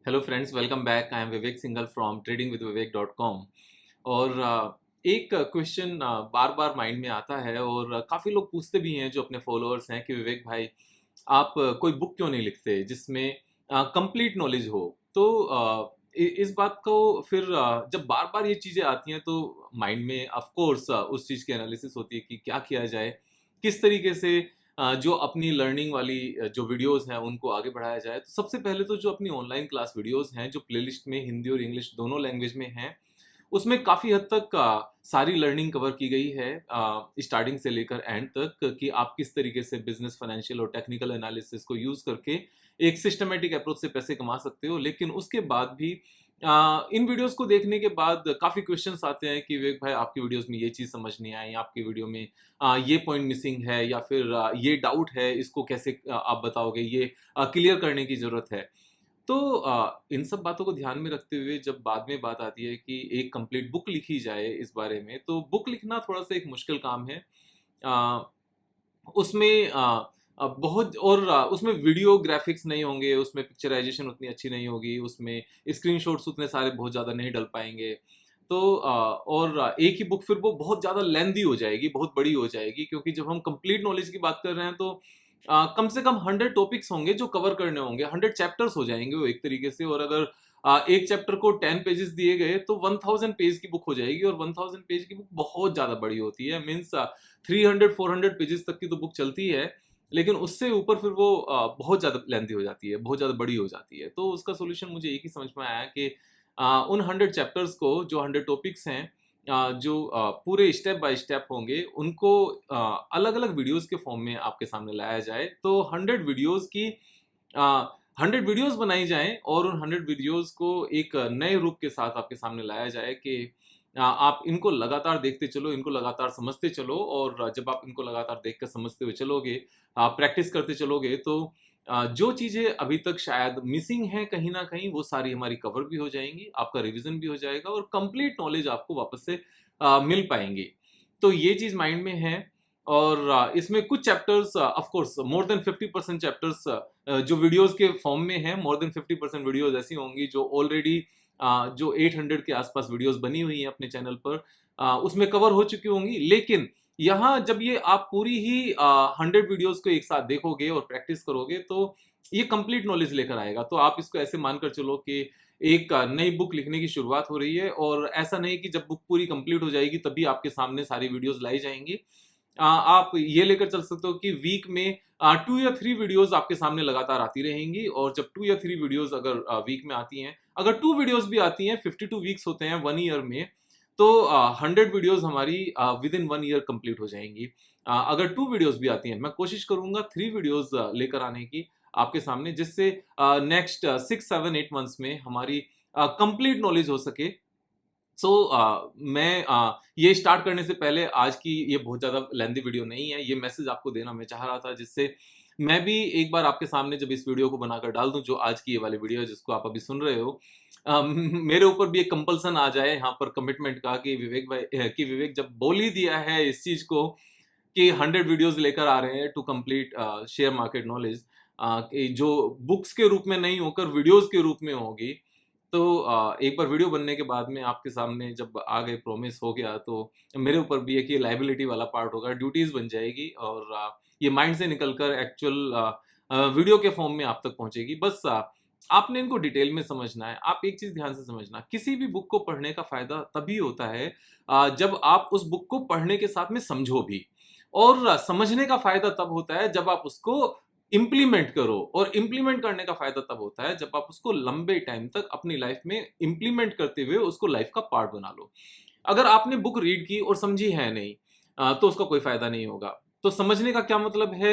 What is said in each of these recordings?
Hello friends, welcome back. I am Vivek Singhal from tradingwithvivek.com। और एक question बार बार mind में आता है और काफ़ी लोग पूछते भी हैं जो अपने फॉलोअर्स हैं कि विवेक भाई आप कोई बुक क्यों नहीं लिखते जिसमें कंप्लीट नॉलेज हो। तो इस बात को फिर जब बार बार ये चीज़ें आती हैं तो माइंड में ऑफ कोर्स उस चीज़ की एनालिसिस होती है कि क्या किया जाए, किस तरीके से जो अपनी लर्निंग वाली जो वीडियोस हैं उनको आगे बढ़ाया जाए। तो सबसे पहले तो जो अपनी ऑनलाइन क्लास वीडियोस हैं जो प्लेलिस्ट में हिंदी और इंग्लिश दोनों लैंग्वेज में हैं, उसमें काफ़ी हद तक सारी लर्निंग कवर की गई है, स्टार्टिंग से लेकर एंड तक, कि आप किस तरीके से बिजनेस, फाइनेंशियल और टेक्निकल एनालिसिस को यूज़ करके एक सिस्टमेटिक अप्रोच से पैसे कमा सकते हो। लेकिन उसके बाद भी इन वीडियोस को देखने के बाद काफ़ी क्वेश्चंस आते हैं कि विवेक भाई आपकी वीडियोस में ये चीज़ समझ नहीं आई, आपकी वीडियो में ये पॉइंट मिसिंग है, या फिर ये डाउट है, इसको कैसे आप बताओगे, ये क्लियर करने की ज़रूरत है। तो इन सब बातों को ध्यान में रखते हुए जब बाद में बात आती है कि एक कंप्लीट बुक लिखी जाए इस बारे में, तो बुक लिखना थोड़ा-सा एक मुश्किल काम है। अ, उसमें बहुत और उसमें वीडियो ग्राफ़िक्स नहीं होंगे, उसमें पिक्चराइज़ेशन उतनी अच्छी नहीं होगी, उसमें स्क्रीनशॉट्स उतने सारे बहुत ज़्यादा नहीं डल पाएँगे। तो और एक ही बुक फिर वो बहुत ज़्यादा लेंथी हो जाएगी, बहुत बड़ी हो जाएगी, क्योंकि जब हम कंप्लीट नॉलेज की बात कर रहे हैं तो कम से कम 100 टॉपिक्स होंगे जो कवर करने होंगे, 100 चैप्टर्स हो जाएँगे वो एक तरीके से। और अगर एक चैप्टर को 10 पेजेज़ दिए गए तो 1000 पेज की बुक हो जाएगी, और 1000 पेज की बुक बहुत ज़्यादा बड़ी होती है। मीन्स 300-400 पेजेज़ तक की तो बुक चलती है, लेकिन उससे ऊपर फिर वो बहुत ज़्यादा लेंथी हो जाती है, बहुत ज़्यादा बड़ी हो जाती है। तो उसका सॉल्यूशन मुझे एक ही समझ में आया कि उन 100 चैप्टर्स को, जो 100 टॉपिक्स हैं, जो पूरे स्टेप बाय स्टेप होंगे, उनको अलग-अलग वीडियोज़ के फॉर्म में आपके सामने लाया जाए। तो 100 वीडियोज़ की 100 वीडियोज़ बनाई जाएँ और उन 100 वीडियोज़ को एक नए रूप के साथ आपके सामने लाया जाए कि आप इनको लगातार देखते चलो, इनको लगातार समझते चलो, और जब आप इनको लगातार देख कर समझते हुए चलोगे, प्रैक्टिस करते चलोगे, तो जो चीज़ें अभी तक शायद मिसिंग हैं कहीं न कहीं, वो सारी हमारी कवर भी हो जाएँगी, आपका रिवीज़न भी हो जाएगा और कंप्लीट नॉलेज आपको वापस से मिल पाएँगी। तो ये चीज़ माइंड में है। और इसमें कुछ chapters of course more than 50% chapters जो वीडियोज़ के फॉर्म में हैं, मोर देन 50% वीडियोज़ ऐसी होंगी जो ऑलरेडी जो 800 के आस-पास वीडियोज़ बनी हुई हैं अपने चैनल पर, उसमें कवर हो चुकी होंगी। लेकिन यहाँ जब ये आप पूरी ही 100 वीडियोज़ को एक साथ देखोगे और प्रैक्टिस करोगे, तो ये कंप्लीट नॉलेज लेकर आएगा। तो आप इसको ऐसे मानकर चलो कि एक नई बुक लिखने की शुरुआत हो रही है, और ऐसा नहीं कि जब बुक पूरी कंप्लीट हो जाएगी तभी आपके सामने सारी वीडियोज़ लाई जाएँगी। आप ये लेकर चल सकते हो कि वीक में 2 या 3 वीडियोज़ आपके सामने लगातार आती रहेंगी, और जब 2 या 3 वीडियोज़ अगर वीक में आती हैं, अगर 2 वीडियोज़ भी आती हैं, 52 वीक्स होते हैं 1 ईयर में, तो 100 वीडियोज़ हमारी विदिन 1 ईयर कंप्लीट हो जाएँगी। अगर 2 वीडियोज़ भी आती हैं, मैं कोशिश करूँगा 3 वीडियोज़ लेकर आने की आपके सामने, जिससे नेक्स्ट 6, 7, 8 मंथ्स में हमारी कंप्लीट नॉलेज हो सके। सो मैं ये स्टार्ट करने से पहले, आज की ये बहुत ज़्यादा लेंथी वीडियो नहीं है, ये मैसेज आपको देना मैं चाह रहा था, जिससे मैं भी एक बार आपके सामने जब इस वीडियो को बनाकर डाल दूँ, जो आज की ये वाली वीडियो है जिसको आप अभी सुन रहे हो, मेरे ऊपर भी एक कंपल्सन आ जाए यहाँ पर कमिटमेंट का, कि विवेक भाई कि विवेक जब बोल ही दिया है इस चीज़ को कि 100 वीडियोज़ लेकर आ रहे हैं to complete share market knowledge, कि जो बुक्स के रूप में नहीं होकर वीडियोज़ के रूप में होगी। तो एक बार वीडियो बनने के बाद में आपके सामने जब आ गए, प्रॉमिस हो गया, तो मेरे ऊपर भी एक ये लायबिलिटी वाला पार्ट होगा, ड्यूटीज़ बन जाएगी, और ये माइंड से निकल कर एक्चुअल वीडियो के फॉर्म में आप तक पहुँचेगी। बस आपने इनको डिटेल में समझना है। आप एक चीज़ ध्यान से समझना, किसी भी बुक को पढ़ने का फ़ायदा तभी होता है जब आप उस बुक को पढ़ने के साथ में समझो भी। और समझने का फ़ायदा तब होता है जब आप उसको इम्प्लीमेंट करो, और इम्प्लीमेंट करने का फ़ायदा तब होता है जब आप उसको लंबे टाइम तक अपनी लाइफ़ में इम्प्लीमेंट करते हुए उसको लाइफ़ का पार्ट बना लो। अगर आपने बुक रीड की और समझी है नहीं, तो उसका कोई फ़ायदा नहीं होगा। तो समझने का क्या मतलब है,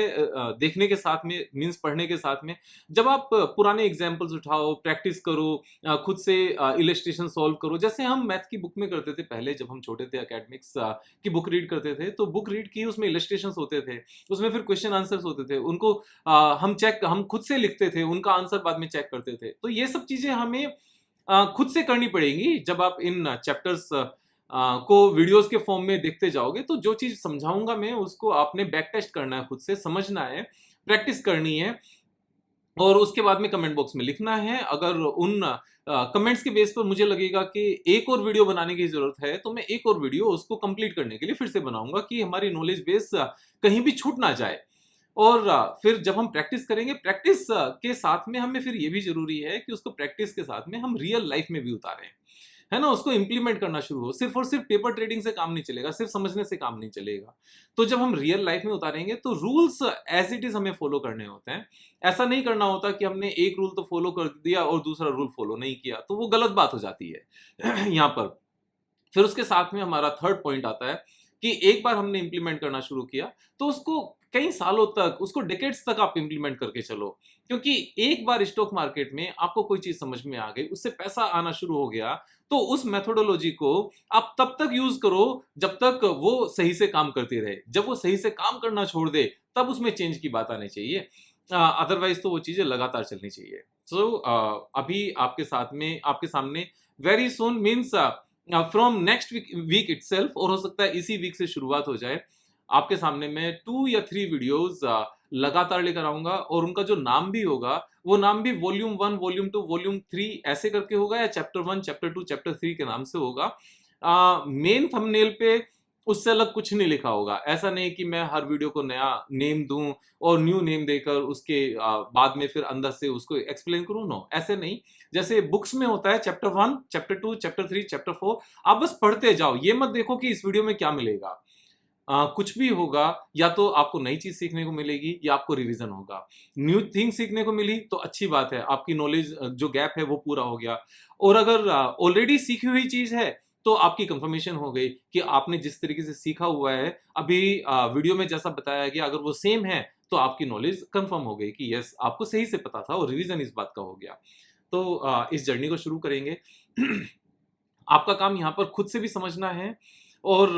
देखने के साथ में मीन्स पढ़ने के साथ में, जब आप पुराने एग्ज़ाम्पल्स उठाओ, प्रैक्टिस करो, खुद से इलस्ट्रेशन सॉल्व करो, जैसे हम मैथ की बुक में करते थे पहले जब हम छोटे थे, एकेडमिक्स की बुक रीड करते थे, तो बुक रीड की, उसमें इलस्ट्रेशंस होते थे, उसमें फिर क्वेश्चन आंसर्स होते थे, उनको हम खुद से लिखते थे, उनका आंसर बाद में चेक करते थे। तो ये सब चीज़ें हमें खुद से करनी पड़ेंगी जब आप इन चैप्टर्स को वीडियोज़ के फॉर्म में देखते जाओगे। तो जो चीज़ समझाऊँगा मैं, उसको आपने बैक टेस्ट करना है, खुद से समझना है, प्रैक्टिस करनी है। और उसके बाद में कमेंट बॉक्स में लिखना है। अगर उन कमेंट्स के बेस पर मुझे लगेगा कि एक और वीडियो बनाने की जरूरत है, तो मैं एक और वीडियो उसको कंप्लीट करने के लिए फिर से बनाऊंगा कि हमारी नॉलेज बेस कहीं भी छूट ना जाए। और फिर जब हम प्रैक्टिस करेंगे, प्रैक्टिस के साथ में हमें फिर ये भी जरूरी है कि उसको प्रैक्टिस के साथ में हम रियल लाइफ में भी उतारें, है ना, उसको इंप्लीमेंट करना शुरू हो। सिर्फ और सिर्फ पेपर ट्रेडिंग से काम नहीं चलेगा, सिर्फ समझने से काम नहीं चलेगा। तो जब हम रियल लाइफ में उतारेंगे तो रूल्स एज इट इज हमें फॉलो करने होते हैं। ऐसा नहीं करना होता कि हमने एक रूल तो फॉलो कर दिया और दूसरा रूल फॉलो नहीं किया, तो वो गलत बात हो जाती है यहाँ पर। फिर उसके साथ में हमारा थर्ड पॉइंट आता है कि एक बार हमने इंप्लीमेंट करना शुरू किया तो उसको कई सालों तक, उसको डेकेड्स तक आप इंप्लीमेंट करके चलो। क्योंकि एक बार स्टॉक मार्केट में आपको कोई चीज समझ में आ गई, उससे पैसा आना शुरू हो गया, तो उस मेथोडोलॉजी को आप तब तक यूज करो जब तक वो सही से काम करती रहे। जब वो सही से काम करना छोड़ दे तब उसमें चेंज की बात आनी चाहिए, अदरवाइज तो वो चीजें लगातार चलनी चाहिए। सो अभी आपके साथ में, आपके सामने very soon means from next week itself, और हो सकता है इसी वीक से शुरुआत हो जाए, आपके सामने मैं 2 या 3 वीडियोस लगातार लेकर आऊंगा। और उनका जो नाम भी होगा, वो नाम भी वॉल्यूम 1, वॉल्यूम 2, वॉल्यूम 3 ऐसे करके होगा, या चैप्टर 1, चैप्टर 2, चैप्टर 3 के नाम से होगा। मेन थंबनेल पे उससे अलग कुछ नहीं लिखा होगा। ऐसा नहीं कि मैं हर वीडियो को नया नेम दूं और न्यू नेम देकर उसके बाद में फिर अंदर से उसको एक्सप्लेन करूं। नो, ऐसे नहीं। जैसे बुक्स में होता है चैप्टर 1, चैप्टर 2, चैप्टर 3, चैप्टर 4, आप बस पढ़ते जाओ। ये मत देखो कि इस वीडियो में क्या मिलेगा। कुछ भी होगा, या तो आपको नई चीज सीखने को मिलेगी या आपको रिवीजन होगा। न्यू थिंग सीखने को मिली तो अच्छी बात है, आपकी नॉलेज जो गैप है वो पूरा हो गया। और अगर ऑलरेडी सीखी हुई चीज है तो आपकी कंफर्मेशन हो गई कि आपने जिस तरीके से सीखा हुआ है अभी वीडियो में जैसा बताया गया, अगर वो सेम है तो आपकी नॉलेज कंफर्म हो गई कि यस, आपको सही से पता था और रिवीजन इस बात का हो गया। तो इस जर्नी को शुरू करेंगे। आपका काम यहाँ पर खुद से भी समझना है, और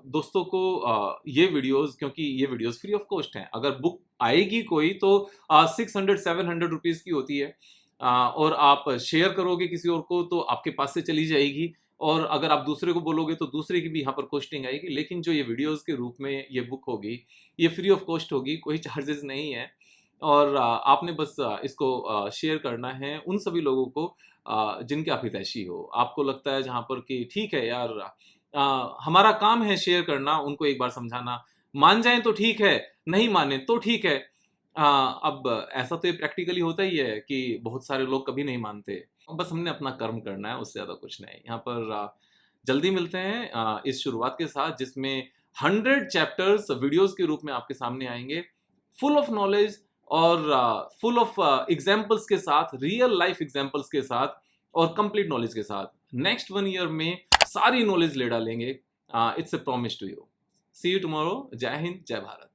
दोस्तों को ये वीडियोस, क्योंकि ये वीडियोस फ्री ऑफ कॉस्ट हैं। अगर बुक आएगी कोई तो 600-700 रुपीज़ की होती है, और आप शेयर करोगे किसी और को तो आपके पास से चली जाएगी, और अगर आप दूसरे को बोलोगे तो दूसरे की भी यहाँ पर कॉस्टिंग आएगी। लेकिन जो ये वीडियोस के रूप में ये बुक होगी, ये फ्री ऑफ कॉस्ट होगी, कोई चार्जेस नहीं है। और आपने बस इसको शेयर करना है उन सभी लोगों को जिनके आप हितैषी हो। आपको लगता है जहाँ पर कि ठीक है यार, हमारा काम है शेयर करना, उनको एक बार समझाना। मान जाएं तो ठीक है, नहीं माने तो ठीक है। अब ऐसा तो ये प्रैक्टिकली होता ही है कि बहुत सारे लोग कभी नहीं मानते। बस हमने अपना कर्म करना है, उससे ज़्यादा कुछ नहीं। यहाँ पर जल्दी मिलते हैं इस शुरुआत के साथ, जिसमें 100 चैप्टर्स वीडियोस के रूप में आपके सामने आएंगे, फुल ऑफ नॉलेज और फुल ऑफ एग्जाम्पल्स के साथ, रियल लाइफ एग्जाम्पल्स के साथ और कंप्लीट नॉलेज के साथ। नेक्स्ट 1 ईयर में सारी नॉलेज ले डालेंगे। It's a promise to you. See you tomorrow. Jai Hind, जय भारत।